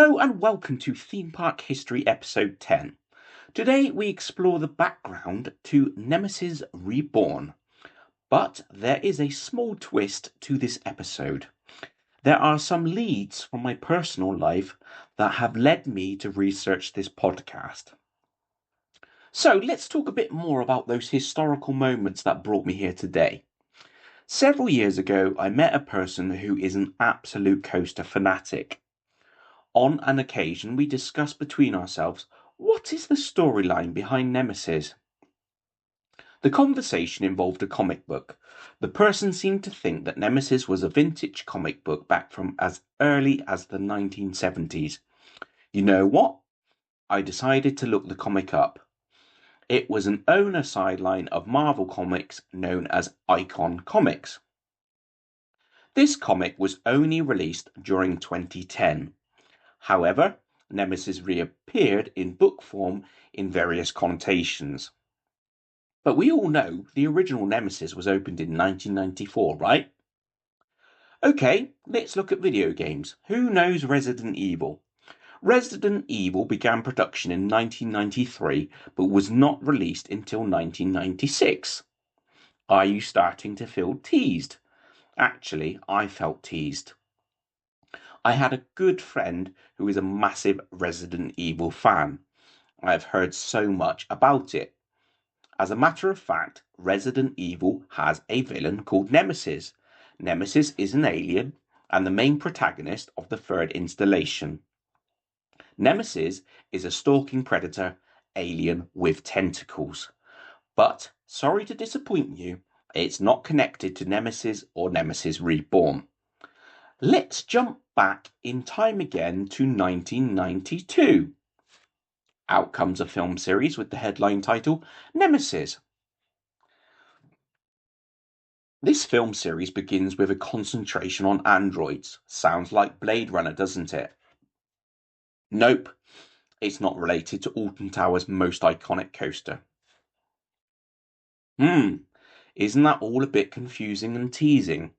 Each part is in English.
Hello and welcome to Theme Park History Episode 10. Today we explore the background to Nemesis Reborn. But there is a small twist to this episode. There are some leads from my personal life that have led me to research this podcast. So let's talk a bit more about those historical moments that brought me here today. Several years ago, I met a person who is an absolute coaster fanatic. On an occasion, we discussed between ourselves, what is the storyline behind Nemesis? The conversation involved a comic book. The person seemed to think that Nemesis was a vintage comic book back from as early as the 1970s. You know what? I decided to look the comic up. It was an owner sideline of Marvel Comics known as Icon Comics. This comic was only released during 2010. However, Nemesis reappeared in book form in various connotations. But we all know the original Nemesis was opened in 1994, right? Okay, let's look at video games. Who knows Resident Evil? Resident Evil began production in 1993 but was not released until 1996. Are you starting to feel teased? Actually, I felt teased. I had a good friend who is a massive Resident Evil fan. I've heard so much about it. As a matter of fact, Resident Evil has a villain called Nemesis. Nemesis is an alien and the main protagonist of the third installation. Nemesis is a stalking predator alien with tentacles. But, sorry to disappoint you, it's not connected to Nemesis or Nemesis Reborn. Let's jump back in time again to 1992. Out comes a film series with the headline title Nemesis. This film series begins with a concentration on androids. Sounds like Blade Runner, doesn't it? Nope, it's not related to Alton Towers' most iconic coaster. Isn't that all a bit confusing and teasing?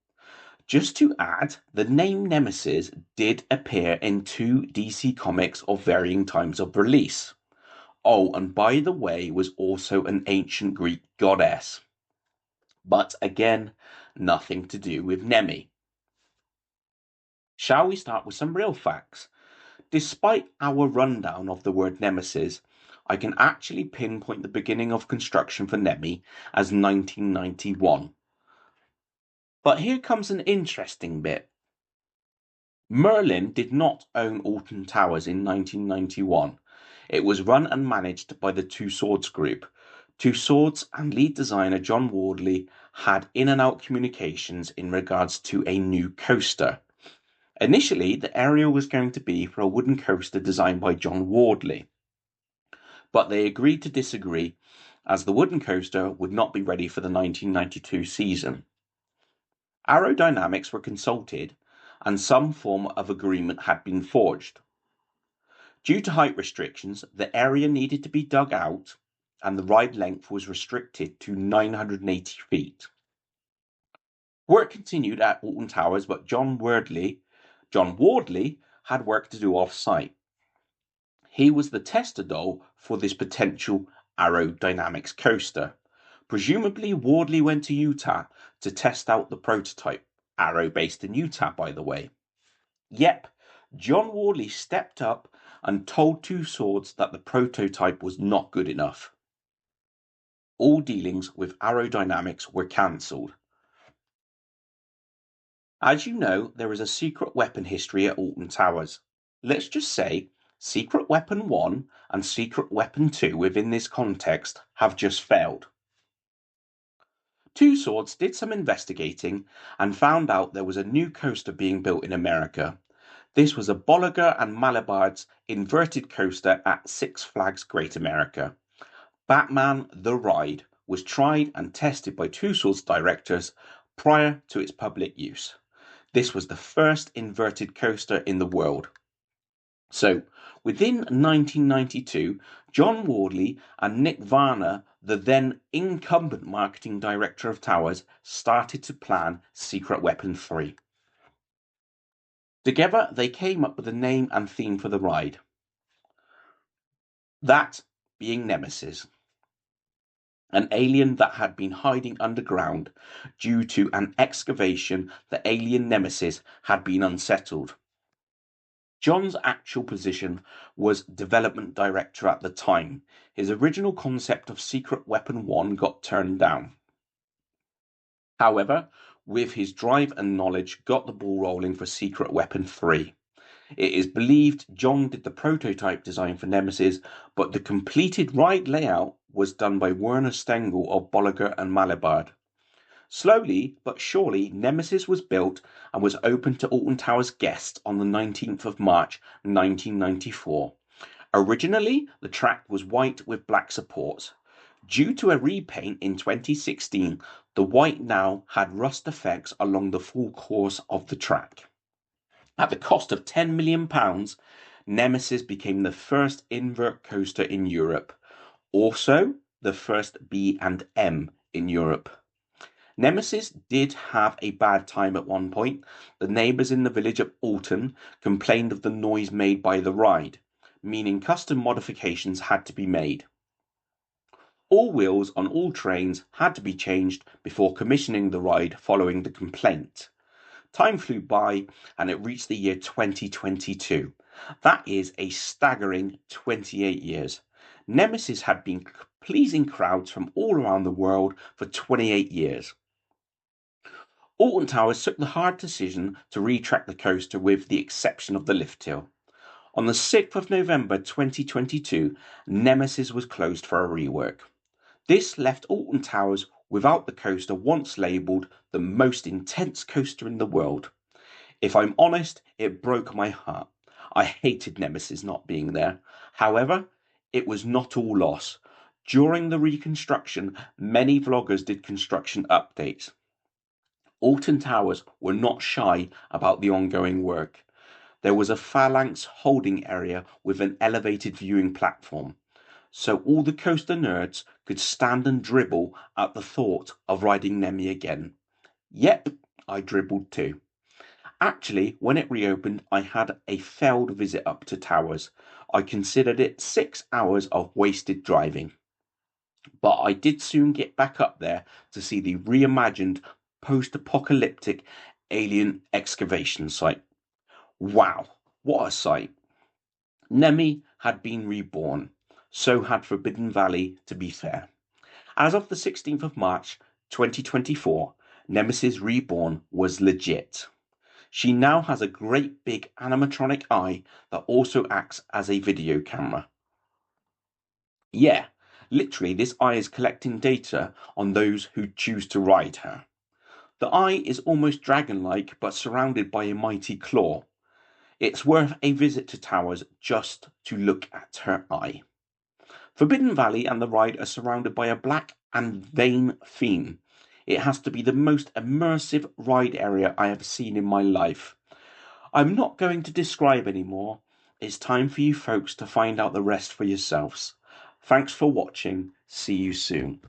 Just to add, the name Nemesis did appear in two DC comics of varying times of release. Oh, and by the way, was also an ancient Greek goddess. But again, nothing to do with Nemi. Shall we start with some real facts? Despite our rundown of the word Nemesis, I can actually pinpoint the beginning of construction for Nemi as 1991. But here comes an interesting bit. Merlin did not own Alton Towers in 1991. It was run and managed by the Two Swords Group. Two Swords and lead designer John Wardley had in and out communications in regards to a new coaster. Initially, the area was going to be for a wooden coaster designed by John Wardley. But they agreed to disagree as the wooden coaster would not be ready for the 1992 season. Aerodynamics were consulted and some form of agreement had been forged. Due to height restrictions, the area needed to be dug out and the ride length was restricted to 980 feet. Work continued at Alton Towers, but John Wardley had work to do off-site. He was the tester doll for this potential aerodynamics coaster. Presumably, Wardley went to Utah to test out the prototype. Arrow based in Utah, by the way. Yep, John Wardley stepped up and told Two Swords that the prototype was not good enough. All dealings with aerodynamics were cancelled. As you know, there is a secret weapon history at Alton Towers. Let's just say Secret Weapon 1 and Secret Weapon 2 within this context have just failed. Two Swords did some investigating and found out there was a new coaster being built in America. This was a Bolliger and Malibard's inverted coaster at Six Flags Great America. Batman The Ride was tried and tested by Two Swords directors prior to its public use. This was the first inverted coaster in the world. So, within 1992, John Wardley and Nick Varner, the then incumbent marketing director of Towers, started to plan Secret Weapon 3. Together, they came up with a name and theme for the ride. That being Nemesis, an alien that had been hiding underground due to an excavation. The alien Nemesis had been unsettled. John's actual position was development director at the time. His original concept of Secret Weapon 1 got turned down. However, with his drive and knowledge, got the ball rolling for Secret Weapon 3. It is believed John did the prototype design for Nemesis, but the completed ride layout was done by Werner Stengel of Bolliger and Malibard. Slowly but surely, Nemesis was built and was opened to Alton Towers guests on the 19th of March 1994. Originally, the track was white with black supports. Due to a repaint in 2016, the white now had rust effects along the full course of the track. At the cost of £10 million, Nemesis became the first invert coaster in Europe, also the first B&M in Europe. Nemesis did have a bad time at one point. The neighbours in the village of Alton complained of the noise made by the ride, meaning custom modifications had to be made. All wheels on all trains had to be changed before commissioning the ride following the complaint. Time flew by and it reached the year 2022. That is a staggering 28 years. Nemesis had been pleasing crowds from all around the world for 28 years. Alton Towers took the hard decision to retrack the coaster with the exception of the lift hill. On the 6th of November 2022, Nemesis was closed for a rework. This left Alton Towers without the coaster once labelled the most intense coaster in the world. If I'm honest, it broke my heart. I hated Nemesis not being there. However, it was not all loss. During the reconstruction, many vloggers did construction updates. Alton Towers were not shy about the ongoing work. There was a phalanx holding area with an elevated viewing platform, so all the coaster nerds could stand and dribble at the thought of riding Nemi again. Yep, I dribbled too. Actually, when it reopened, I had a failed visit up to Towers. I considered it 6 hours of wasted driving. But I did soon get back up there to see the reimagined post-apocalyptic alien excavation site. Wow, what a sight. Nemi had been reborn. So had Forbidden Valley, to be fair. As of the 16th of March 2024, Nemesis Reborn was legit. She now has a great big animatronic eye that also acts as a video camera. Yeah, literally this eye is collecting data on those who choose to ride her. The eye is almost dragon-like but surrounded by a mighty claw. It's worth a visit to Towers just to look at her eye. Forbidden Valley and the ride are surrounded by a black and vein theme. It has to be the most immersive ride area I have seen in my life. I'm not going to describe anymore. It's time for you folks to find out the rest for yourselves. Thanks for watching. See you soon.